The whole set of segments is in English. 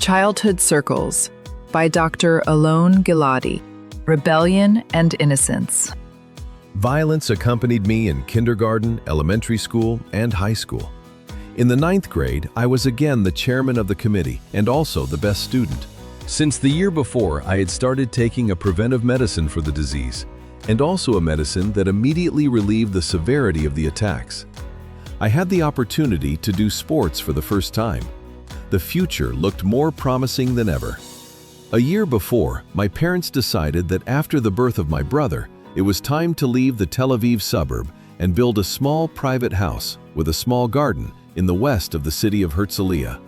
Childhood Circles by Dr. Alon Giladi. Rebellion and Innocence. Violence accompanied me in kindergarten, elementary school, and high school. In the 9th grade, I was again the chairman of the committee and also the best student. Since the year before, I had started taking a preventive medicine for the disease, and also a medicine that immediately relieved the severity of the attacks. I had the opportunity to do sports for the first time. The future looked more promising than ever. A year before, my parents decided that after the birth of my brother, it was time to leave the Tel Aviv suburb and build a small private house with a small garden in the west of the city of Herzliya.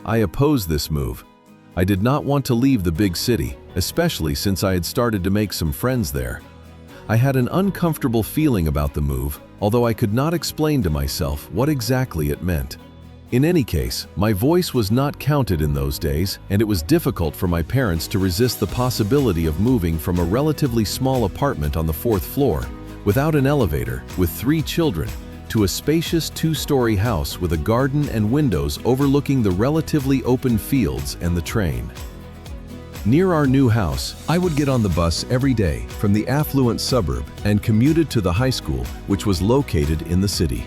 I opposed this move. I did not want to leave the big city, especially since I had started to make some friends there. I had an uncomfortable feeling about the move, although I could not explain to myself what exactly it meant. In any case, my voice was not counted in those days, and it was difficult for my parents to resist the possibility of moving from a relatively small apartment on the 4th floor, without an elevator, with 3 children, to a spacious 2-story house with a garden and windows overlooking the relatively open fields and the train. Near our new house, I would get on the bus every day from the affluent suburb and commuted to the high school, which was located in the city.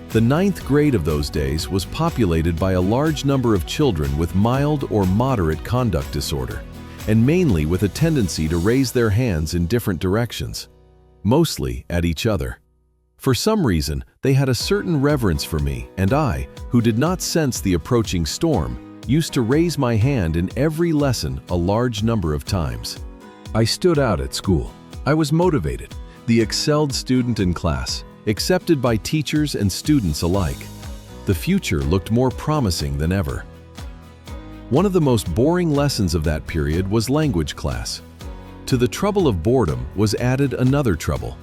The 9th grade of those days was populated by a large number of children with mild or moderate conduct disorder, and mainly with a tendency to raise their hands in different directions, mostly at each other. For some reason, they had a certain reverence for me, and I, who did not sense the approaching storm, used to raise my hand in every lesson a large number of times. I stood out at school. I was motivated, the excelled student in class, accepted by teachers and students alike. The future looked more promising than ever. One of the most boring lessons of that period was language class. To the trouble of boredom was added another trouble.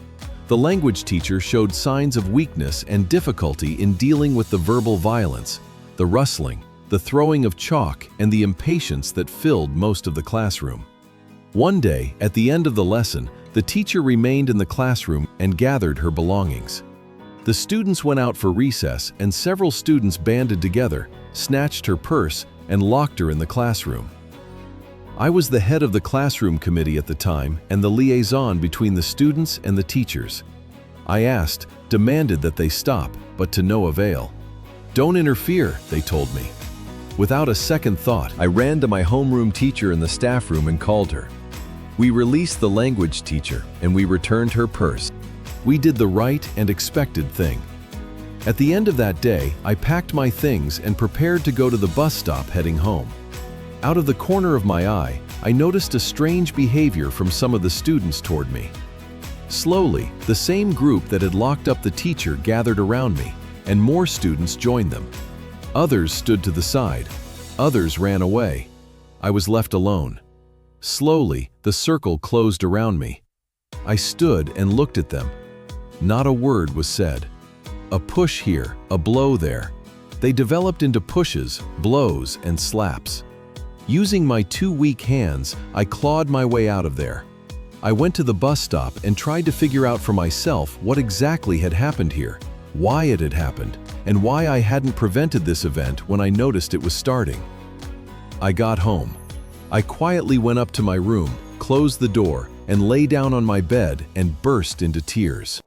The language teacher showed signs of weakness and difficulty in dealing with the verbal violence, the rustling, the throwing of chalk, and the impatience that filled most of the classroom. One day, at the end of the lesson, the teacher remained in the classroom and gathered her belongings. The students went out for recess, and several students banded together, snatched her purse, and locked her in the classroom. I was the head of the classroom committee at the time and the liaison between the students and the teachers. I asked, demanded that they stop, but to no avail. "Don't interfere," they told me. Without a second thought, I ran to my homeroom teacher in the staff room and called her. We released the language teacher, and we returned her purse. We did the right and expected thing. At the end of that day, I packed my things and prepared to go to the bus stop heading home. Out of the corner of my eye, I noticed a strange behavior from some of the students toward me. Slowly, the same group that had locked up the teacher gathered around me, and more students joined them. Others stood to the side. Others ran away. I was left alone. Slowly, the circle closed around me. I stood and looked at them. Not a word was said. A push here, a blow there. They developed into pushes, blows, and slaps. Using my 2 weak hands, I clawed my way out of there. I went to the bus stop and tried to figure out for myself what exactly had happened here, why it had happened, and why I hadn't prevented this event when I noticed it was starting. I got home. I quietly went up to my room, closed the door, and lay down on my bed and burst into tears.